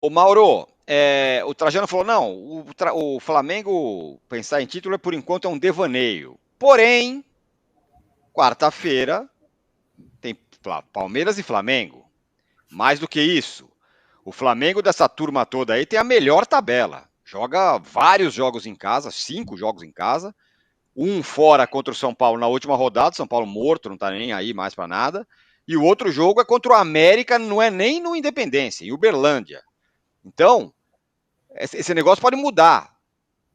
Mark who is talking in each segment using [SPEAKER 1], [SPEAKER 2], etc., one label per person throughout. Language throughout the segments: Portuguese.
[SPEAKER 1] Ô Mauro, o Trajano falou, não, o Flamengo pensar em título por enquanto é um devaneio. Porém, quarta-feira tem Palmeiras e Flamengo. Mais do que isso, o Flamengo dessa turma toda aí tem a melhor tabela. Joga vários jogos em casa, 5 jogos em casa, um fora contra o São Paulo na última rodada, São Paulo morto, não tá nem aí mais para nada. E o outro jogo é contra o América, não é nem no Independência, em Uberlândia. Então, esse negócio pode mudar.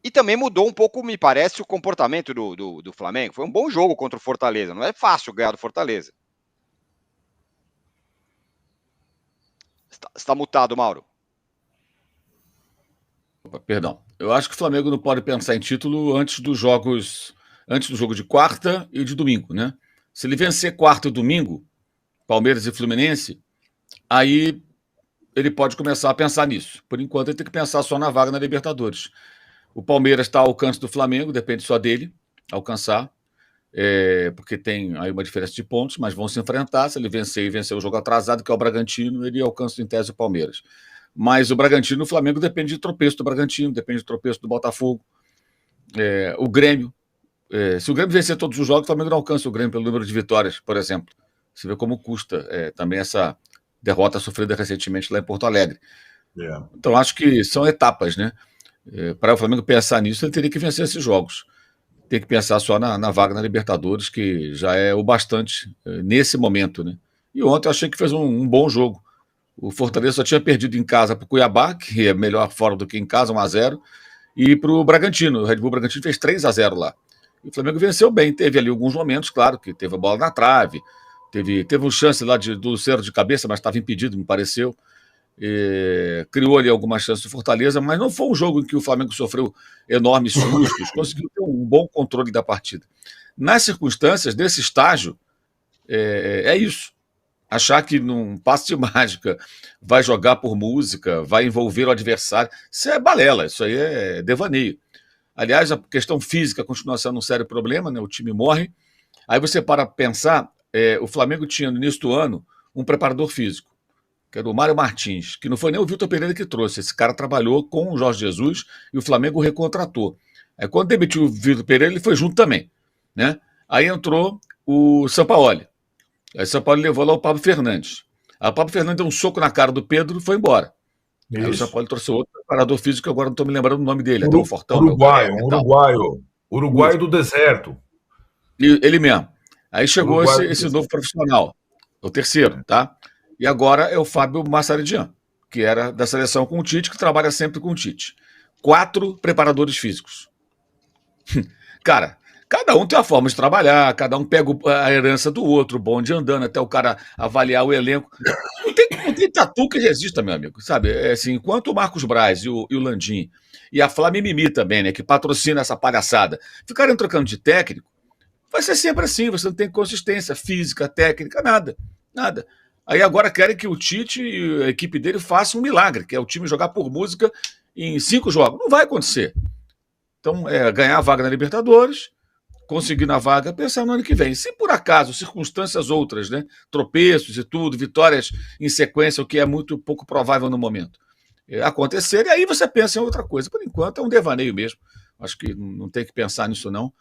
[SPEAKER 1] E também mudou um pouco, me parece, o comportamento do Flamengo. Foi um bom jogo contra o Fortaleza. Não é fácil ganhar do Fortaleza. Está mutado, Mauro.
[SPEAKER 2] Opa, perdão. Eu acho que o Flamengo não pode pensar em título antes do jogo de quarta e de domingo, né? Se ele vencer quarta e domingo, Palmeiras e Fluminense, aí ele pode começar a pensar nisso. Por enquanto, ele tem que pensar só na vaga na Libertadores. O Palmeiras está ao alcance do Flamengo, depende só dele alcançar, porque tem aí uma diferença de pontos, mas vão se enfrentar. Se ele vencer e vencer o jogo atrasado, que é o Bragantino, ele alcança em tese o Palmeiras. Mas o Bragantino, o Flamengo depende de tropeço do Bragantino, depende de tropeço do Botafogo. O Grêmio, se o Grêmio vencer todos os jogos, o Flamengo não alcança o Grêmio pelo número de vitórias, por exemplo. Você vê como custa também essa derrota sofrida recentemente lá em Porto Alegre.
[SPEAKER 3] É.
[SPEAKER 2] Então, acho que são etapas, né? Para o Flamengo pensar nisso, ele teria que vencer esses jogos. Tem que pensar só na vaga na Libertadores, que já é o bastante nesse momento, né? E ontem eu achei que fez um bom jogo. O Fortaleza só tinha perdido em casa para o Cuiabá, que é melhor fora do que em casa, 1-0, e para o Bragantino. O Red Bull Bragantino fez 3-0 lá. E o Flamengo venceu bem. Teve ali alguns momentos, claro, que teve a bola na trave, teve um chance lá do Lucero de cabeça, mas estava impedido, me pareceu. Criou ali algumas chances do Fortaleza, mas não foi um jogo em que o Flamengo sofreu enormes sustos, conseguiu ter um bom controle da partida. Nas circunstâncias desse estágio, é isso. Achar que num passe de mágica vai jogar por música, vai envolver o adversário, isso é balela, isso aí é devaneio. Aliás, a questão física continua sendo um sério problema, né? O time morre. Aí você para pensar, o Flamengo tinha no início do ano um preparador físico, que era o Mário Martins, que não foi nem o Vitor Pereira que trouxe. Esse cara trabalhou com o Jorge Jesus e o Flamengo o recontratou. Aí quando demitiu o Vitor Pereira, ele foi junto também, né? Aí entrou o Sampaoli. Aí o Sampaoli levou lá o Pablo Fernandes. Aí o Pablo Fernandes deu um soco na cara do Pedro e foi embora. Aí o
[SPEAKER 3] Isso.
[SPEAKER 2] Sampaoli trouxe outro preparador físico, que agora não estou me lembrando o nome dele, até um fortão, meu
[SPEAKER 3] Uruguaio,
[SPEAKER 2] careca e
[SPEAKER 3] um
[SPEAKER 2] tal.
[SPEAKER 3] uruguaio. Uruguaio
[SPEAKER 2] Isso.
[SPEAKER 3] do deserto.
[SPEAKER 2] E ele mesmo. Aí chegou
[SPEAKER 3] Uruguaio do
[SPEAKER 2] esse novo
[SPEAKER 3] deserto.
[SPEAKER 2] profissional, o terceiro, tá? E agora é o Fábio Massaridian, que era da seleção com o Tite, que trabalha sempre com o Tite. 4 preparadores físicos. Cara, cada um tem uma forma de trabalhar, cada um pega a herança do outro, o bonde andando, até o cara avaliar o elenco. Não tem tatu que resista, meu amigo, sabe? Assim, enquanto o Marcos Braz e o Landim e a Flá Mimimi também, né, que patrocina essa palhaçada, ficarem trocando de técnico, vai ser sempre assim, você não tem consistência física, técnica, nada. Nada. Aí agora querem que o Tite e a equipe dele façam um milagre, que é o time jogar por música em 5 jogos. Não vai acontecer. Então, ganhar a vaga na Libertadores, conseguir na vaga, pensar no ano que vem. Se por acaso, circunstâncias outras, né? Tropeços e tudo, vitórias em sequência, o que é muito pouco provável no momento, acontecer, e aí você pensa em outra coisa. Por enquanto é um devaneio mesmo. Acho que não tem que pensar nisso, não.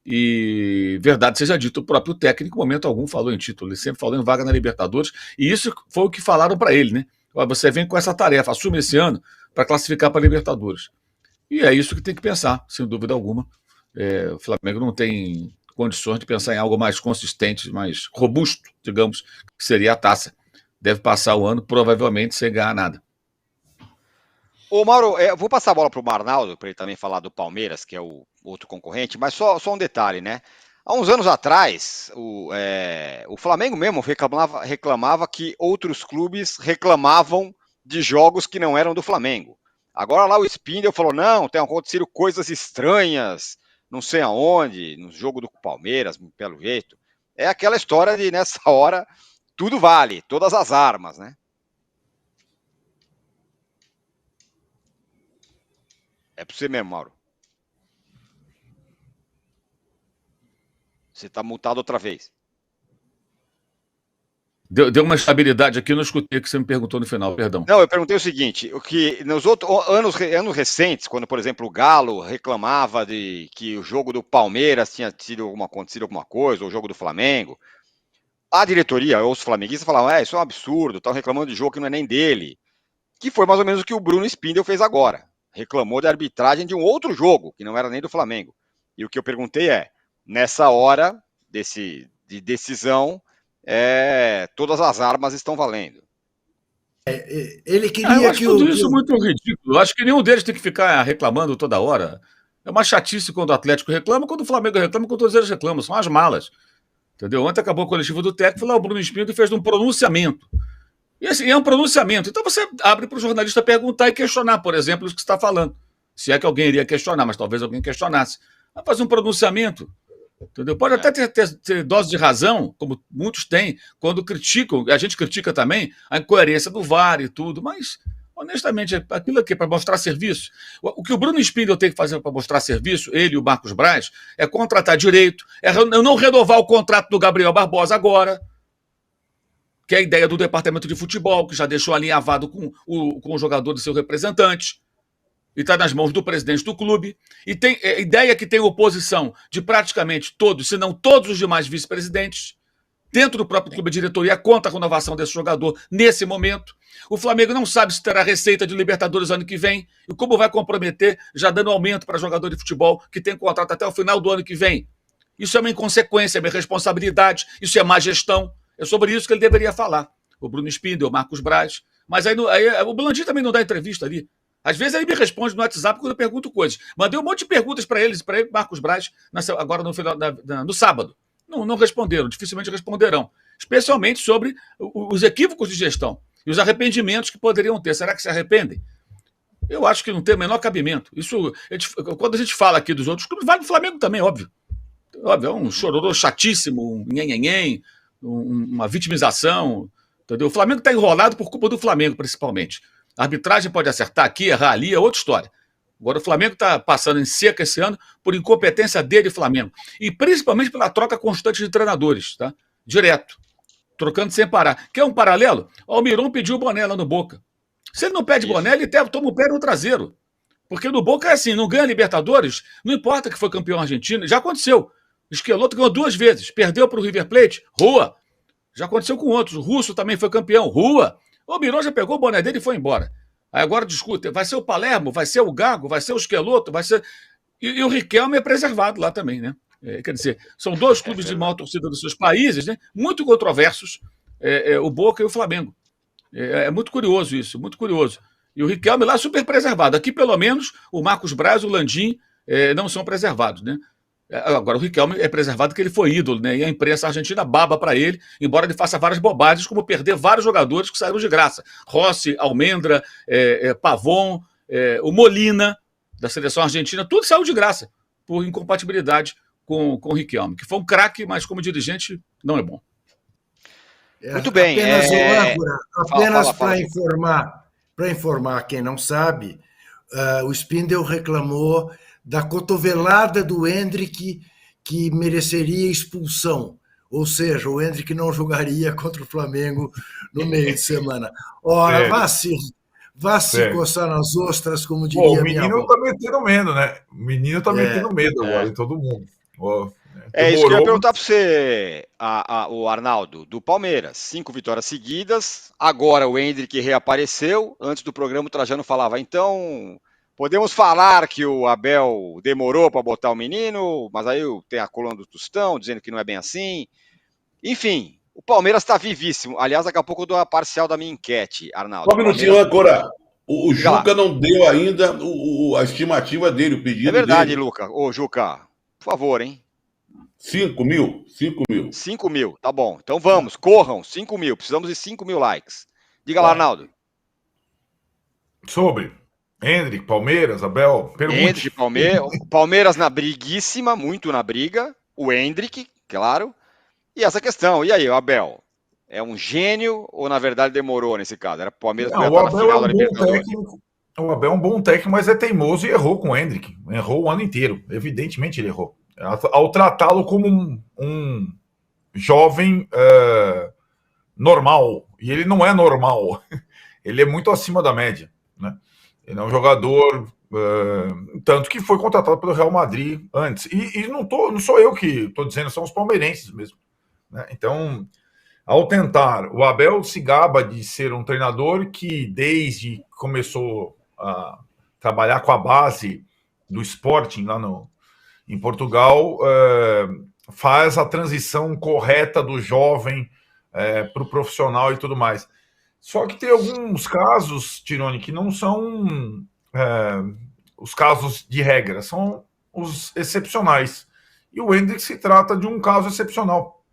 [SPEAKER 2] E verdade seja dito, o próprio técnico, em momento algum, falou em título, ele sempre falou em vaga na Libertadores, e isso foi o que falaram para ele, né? Você vem com essa tarefa, assume esse ano para classificar para a Libertadores. E é isso que tem que pensar, sem dúvida alguma. O Flamengo não tem condições de pensar em algo mais consistente, mais robusto, digamos, que seria a taça. Deve passar o ano, provavelmente, sem ganhar nada.
[SPEAKER 1] Ô, Mauro, vou passar a bola para o Arnaldo, para ele também falar do Palmeiras, que é o outro concorrente, mas só um detalhe, né? Há uns anos atrás, o Flamengo mesmo reclamava que outros clubes reclamavam de jogos que não eram do Flamengo. Agora lá o Spindle falou: não, tem acontecido coisas estranhas, não sei aonde, no jogo do Palmeiras, pelo jeito. É aquela história de, nessa hora, tudo vale, todas as armas, né? É para você mesmo, Mauro. Você está multado outra vez.
[SPEAKER 2] Deu uma estabilidade aqui, não escutei o que você me perguntou no final, perdão.
[SPEAKER 1] Não, eu perguntei o seguinte, o que nos outros anos recentes, quando, por exemplo, o Galo reclamava de que o jogo do Palmeiras tinha acontecido alguma coisa, ou o jogo do Flamengo, a diretoria, ou os flamenguistas falavam, isso é um absurdo, estão reclamando de jogo que não é nem dele, que foi mais ou menos o que o Bruno Spindel fez agora. Reclamou da arbitragem de um outro jogo, que não era nem do Flamengo. E o que eu perguntei nessa hora de decisão, todas as armas estão valendo.
[SPEAKER 4] Ele queria
[SPEAKER 2] eu acho tudo isso muito ridículo. Eu acho que nenhum deles tem que ficar reclamando toda hora. É uma chatice quando o Atlético reclama, quando o Flamengo reclama, quando todos eles reclamam. São as malas. Entendeu? Ontem acabou o coletivo do técnico, foi lá o Bruno Spindel fez um pronunciamento. E assim, é um pronunciamento. Então você abre para o jornalista perguntar e questionar, por exemplo, o que você está falando. Se é que alguém iria questionar, mas talvez alguém questionasse. Vai fazer um pronunciamento. Entendeu? Pode até ter dose de razão, como muitos têm, quando criticam, a gente critica também a incoerência do VAR e tudo, mas, honestamente, aquilo aqui é para mostrar serviço. O que o Bruno Spindel tem que fazer para mostrar serviço, ele e o Marcos Braz, é contratar direito, é não renovar o contrato do Gabriel Barbosa agora, que é a ideia do departamento de futebol, que já deixou alinhavado com o jogador do seu representante, e está nas mãos do presidente do clube, e tem a ideia que tem oposição de praticamente todos, se não todos os demais vice-presidentes, dentro do próprio clube, a diretoria contra a renovação desse jogador nesse momento. O Flamengo não sabe se terá receita de Libertadores ano que vem, e como vai comprometer, já dando aumento para jogador de futebol que tem contrato até o final do ano que vem. Isso é uma inconsequência, é uma irresponsabilidade, isso é má gestão. É sobre isso que ele deveria falar. O Bruno Spindel, o Marcos Braz. Mas aí o Blandy também não dá entrevista ali. Às vezes ele me responde no WhatsApp quando eu pergunto coisas. Mandei um monte de perguntas para ele, Marcos Braz, agora no sábado. Não responderam, dificilmente responderão. Especialmente sobre os equívocos de gestão e os arrependimentos que poderiam ter. Será que se arrependem? Eu acho que não tem o menor cabimento. Isso, quando a gente fala aqui dos outros clubes, vale no Flamengo também, óbvio. Óbvio, é um chororô chatíssimo, um nhenhenhen, uma vitimização. Entendeu? O Flamengo está enrolado por culpa do Flamengo, principalmente. A arbitragem pode acertar aqui, errar ali, é outra história. Agora o Flamengo está passando em seca esse ano por incompetência dele, Flamengo. E principalmente pela troca constante de treinadores, tá? Direto. Trocando sem parar. Quer um paralelo? O Almiron pediu o boné lá no Boca. Se ele não pede boné, ele toma o pé no traseiro. Porque no Boca é assim, não ganha Libertadores, não importa que foi campeão argentino, já aconteceu. O Schelotto ganhou 2 vezes, perdeu para o River Plate, rua. Já aconteceu com outros. O Russo também foi campeão, rua. O Almiron já pegou o boné dele e foi embora. Aí agora discute, vai ser o Palermo, vai ser o Gago, vai ser o Schelotto, vai ser... E o Riquelme é preservado lá também, né? Quer dizer, são 2 clubes de maior torcida dos seus países, né? Muito controversos, o Boca e o Flamengo. É muito curioso isso, muito curioso. E o Riquelme lá super preservado. Aqui, pelo menos, o Marcos Braz, o Landim, não são preservados, né? Agora, o Riquelme é preservado porque ele foi ídolo, né? E a imprensa argentina baba para ele, embora ele faça várias bobagens, como perder vários jogadores que saíram de graça. Rossi, Almendra, Pavon, o Molina, da seleção argentina, tudo saiu de graça, por incompatibilidade com o Riquelme, que foi um craque, mas como dirigente não é bom.
[SPEAKER 1] Muito bem.
[SPEAKER 4] Apenas para informar quem não sabe, o Spindel reclamou da cotovelada do Endrick, que mereceria expulsão. Ou seja, o Endrick não jogaria contra o Flamengo no meio de semana. Ora, vá se coçar nas ostras, como diria
[SPEAKER 3] o
[SPEAKER 4] minha avó.
[SPEAKER 3] O menino tá metendo medo, né? O menino tá metendo medo agora em todo mundo.
[SPEAKER 1] Isso que eu ia perguntar para você, o Arnaldo, do Palmeiras. 5 vitórias seguidas. Agora o Endrick reapareceu. Antes do programa o Trajano falava, então... Podemos falar que o Abel demorou para botar o menino, mas aí tem a coluna do Tostão dizendo que não é bem assim. Enfim, o Palmeiras está vivíssimo. Aliás, daqui a pouco eu dou a parcial da minha enquete, Arnaldo.
[SPEAKER 5] Só um minutinho, agora. O Juca não deu ainda a estimativa dele, o pedido dele.
[SPEAKER 1] É verdade, Luca. Ô, Juca, por favor, hein?
[SPEAKER 5] 5 mil.
[SPEAKER 1] 5 mil, tá bom. Então vamos, corram, 5 mil. Precisamos de 5 mil likes. Diga lá, Arnaldo.
[SPEAKER 3] Sobre Endrick, Palmeiras, Abel, pergunte.
[SPEAKER 1] Endrick, Palmeiras na briguíssima, muito na briga. O Endrick, claro. E essa questão, e aí, o Abel? É um gênio ou, na verdade, demorou nesse caso? Era o Palmeiras que ia estar na final da Libertadores.
[SPEAKER 3] O Abel é um bom técnico, mas é teimoso e errou com o Endrick. Errou o ano inteiro. Evidentemente ele errou. Ao tratá-lo como um jovem normal. E ele não é normal. Ele é muito acima da média, né? Ele é um jogador... tanto que foi contratado pelo Real Madrid antes. E não sou eu que estou dizendo, são os palmeirenses mesmo, né? Então, ao tentar, o Abel se gaba de ser um treinador que, desde que começou a trabalhar com a base do Sporting lá em Portugal, faz a transição correta do jovem para o profissional e tudo mais. Só que tem alguns casos, Tironi, que não são os casos de regra, são os excepcionais. E o Endrick se trata de um caso excepcional,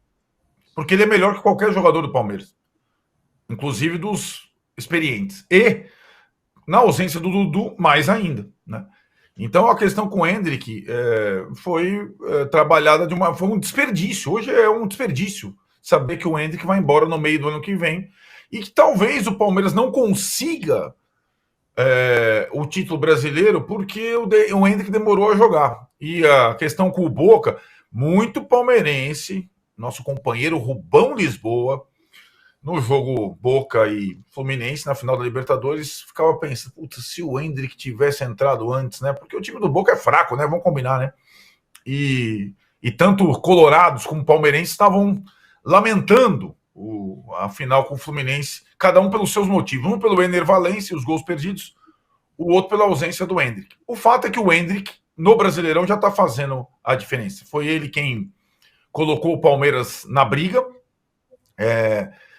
[SPEAKER 3] porque ele é melhor que qualquer jogador do Palmeiras, inclusive dos experientes. E, na ausência do Dudu, mais ainda, né? Então a questão com o Endrick foi trabalhada foi um desperdício. Hoje é um desperdício saber que o Endrick vai embora no meio do ano que vem e que talvez o Palmeiras não consiga o título brasileiro porque o Endrick demorou a jogar. E a questão com o Boca, muito palmeirense, nosso companheiro Rubão Lisboa, no jogo Boca e Fluminense, na final da Libertadores, ficava pensando, puta, se o Endrick tivesse entrado antes, né? Porque o time do Boca é fraco, né? Vamos combinar, né? E tanto colorados como palmeirenses estavam lamentando a final com o Fluminense, cada um pelos seus motivos. Um pelo Ener Valencia, os gols perdidos, o outro pela ausência do Endrick. O fato é que o Endrick, no Brasileirão, já está fazendo a diferença. Foi ele quem colocou o Palmeiras na briga,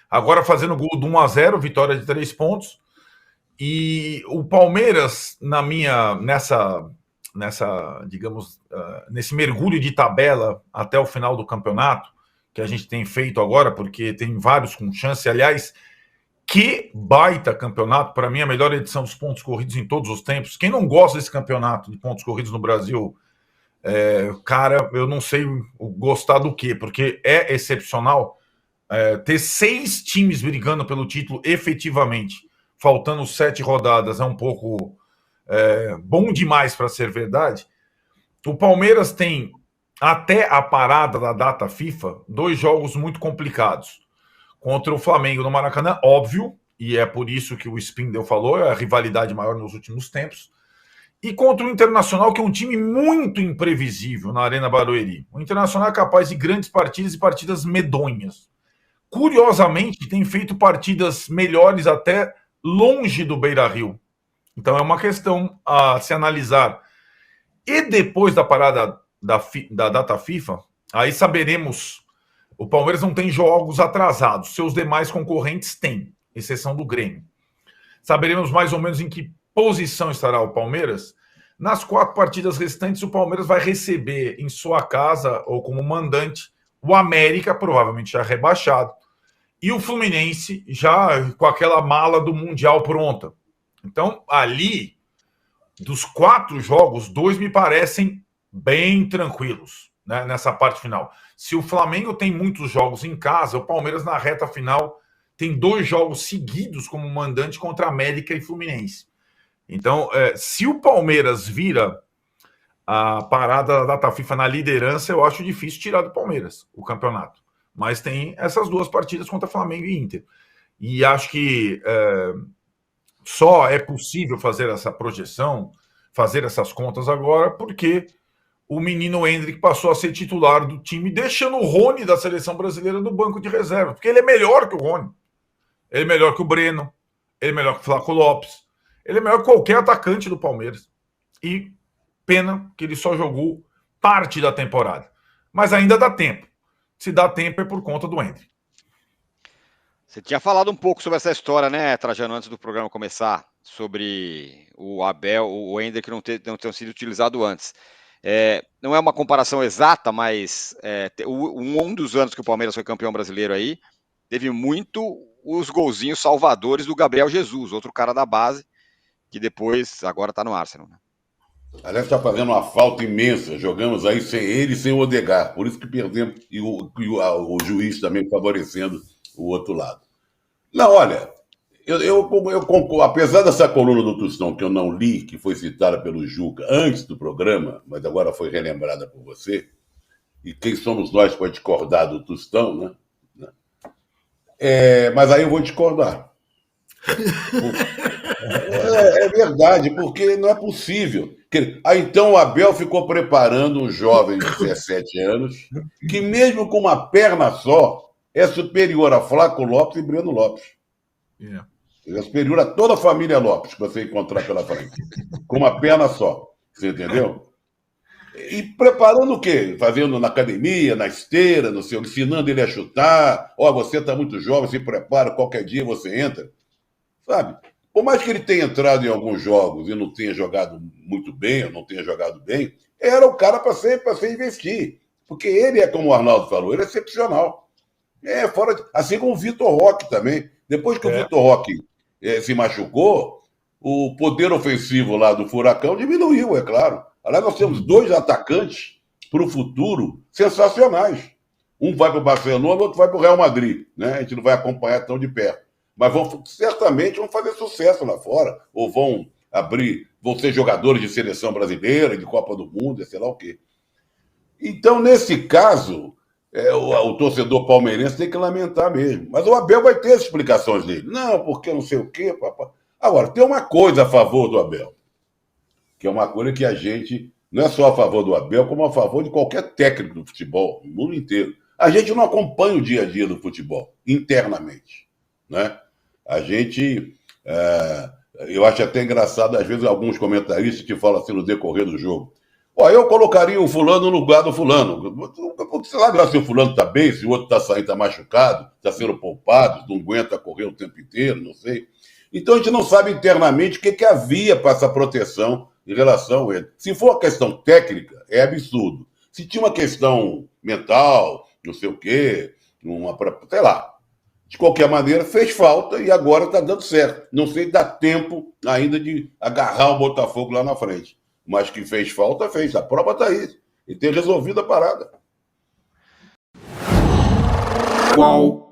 [SPEAKER 3] agora fazendo gol do 1-0, vitória de 3 pontos. E o Palmeiras, digamos, nesse mergulho de tabela até o final do campeonato, que a gente tem feito agora, porque tem vários com chance. Aliás, que baita campeonato, para mim a melhor edição dos pontos corridos em todos os tempos. Quem não gosta desse campeonato de pontos corridos no Brasil, cara, eu não sei gostar do quê, porque é excepcional ter 6 times brigando pelo título efetivamente, faltando 7 rodadas, é um pouco bom demais para ser verdade. O Palmeiras tem, até a parada da data FIFA, 2 jogos muito complicados. Contra o Flamengo no Maracanã, óbvio, e é por isso que o Spindel falou, é a rivalidade maior nos últimos tempos. E contra o Internacional, que é um time muito imprevisível na Arena Barueri. O Internacional é capaz de grandes partidas e partidas medonhas. Curiosamente, tem feito partidas melhores até longe do Beira-Rio. Então é uma questão a se analisar. E depois da parada da data FIFA, aí saberemos. O Palmeiras não tem jogos atrasados, seus demais concorrentes têm, exceção do Grêmio. Saberemos mais ou menos em que posição estará o Palmeiras. Nas 4 partidas restantes, o Palmeiras vai receber em sua casa, ou como mandante, o América, provavelmente já rebaixado, e o Fluminense já com aquela mala do Mundial pronta. Então, ali, dos 4 jogos, 2 me parecem bem tranquilos, né, nessa parte final. Se o Flamengo tem muitos jogos em casa, o Palmeiras na reta final tem 2 jogos seguidos como mandante contra América e Fluminense. Então, se o Palmeiras vira a parada da data FIFA na liderança, eu acho difícil tirar do Palmeiras o campeonato. Mas tem essas 2 partidas contra Flamengo e Inter. E acho que só é possível fazer essa projeção, fazer essas contas agora, porque o menino Endrick passou a ser titular do time, deixando o Rony da seleção brasileira no banco de reserva, porque ele é melhor que o Rony. Ele é melhor que o Breno, ele é melhor que o Flaco Lopes, ele é melhor que qualquer atacante do Palmeiras. E pena que ele só jogou parte da temporada. Mas ainda dá tempo. Se dá tempo é por conta do Endrick.
[SPEAKER 1] Você tinha falado um pouco sobre essa história, né, Trajano, antes do programa começar, sobre o Abel, o Endrick não ter sido utilizado antes. Não é uma comparação exata, mas um dos anos que o Palmeiras foi campeão brasileiro aí, teve muito os golzinhos salvadores do Gabriel Jesus, outro cara da base, que depois agora está no Arsenal, né?
[SPEAKER 5] Aliás, está fazendo uma falta imensa. Jogamos aí sem ele e sem o Odegaard. Por isso que perdemos. E o juiz também favorecendo o outro lado. Não, olha, eu concordo. Apesar dessa coluna do Tostão que eu não li, que foi citada pelo Juca antes do programa, mas agora foi relembrada por você, e quem somos nós para discordar do Tostão, né? Mas aí eu vou discordar. É verdade, porque não é possível. Então o Abel ficou preparando um jovem de 17 anos, que mesmo com uma perna só, é superior a Flaco Lopes e Breno Lopes.
[SPEAKER 3] Yeah.
[SPEAKER 5] Ele é superior a toda a família Lopes que você encontrar pela frente. Com uma perna só. Você entendeu? E preparando o quê? Fazendo na academia, na esteira, no seu, ensinando ele a chutar. Você está muito jovem, se prepara, qualquer dia você entra. Sabe? Por mais que ele tenha entrado em alguns jogos e não tenha jogado muito bem, ou não tenha jogado bem, era o cara para se investir. Porque ele é, como o Arnaldo falou, ele é excepcional. Assim como o Vitor Roque também. Depois que o Vitor Roque se machucou, o poder ofensivo lá do Furacão diminuiu, é claro. Aliás, nós temos 2 atacantes para o futuro sensacionais. Um vai para o Barcelona, o outro vai para o Real Madrid. Né? A gente não vai acompanhar tão de perto. Mas certamente vão fazer sucesso lá fora. Ou vão ser jogadores de seleção brasileira, de Copa do Mundo, sei lá o quê. Então, nesse caso, o torcedor palmeirense tem que lamentar mesmo. Mas o Abel vai ter as explicações dele. Não, porque não sei o quê, papai. Agora, tem uma coisa a favor do Abel, que é uma coisa que a gente não é só a favor do Abel, como a favor de qualquer técnico do futebol, no mundo inteiro. A gente não acompanha o dia a dia do futebol, internamente. Né? A gente... eu acho até engraçado, às vezes, alguns comentaristas que falam assim no decorrer do jogo. Eu colocaria o fulano no lugar do fulano. Você sabe lá se o fulano está bem, se o outro está saindo, está machucado, está sendo poupado, não aguenta correr o tempo inteiro, não sei. Então a gente não sabe internamente o que havia para essa proteção em relação a ele. Se for uma questão técnica, é absurdo. Se tinha uma questão mental, não sei o quê, sei lá. De qualquer maneira, fez falta e agora está dando certo. Não sei se dá tempo ainda de agarrar o Botafogo lá na frente. Mas que fez falta, fez. A prova está aí. E tem resolvido a parada.
[SPEAKER 6] Qual